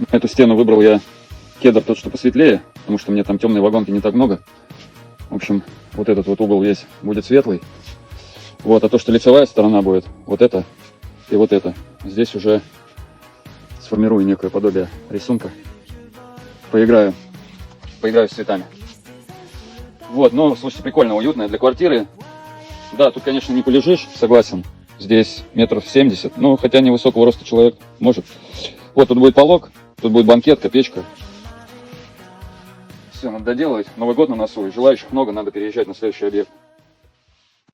На эту стену выбрал я кедр тот, что посветлее, потому что мне там темной вагонки не так много. В общем, вот этот вот угол весь будет светлый. Вот, а то, что лицевая сторона будет, вот это и вот это. Здесь уже сформирую некое подобие рисунка. Поиграю с цветами. Вот, ну, слушайте, прикольно, уютно для квартиры. Да, тут, конечно, не полежишь, согласен. Здесь метров 70, ну, хотя невысокого роста человек может. Вот, тут будет полог, тут будет банкетка, печка. Все, надо доделывать. Новый год на носу, и желающих много, надо переезжать на следующий объект.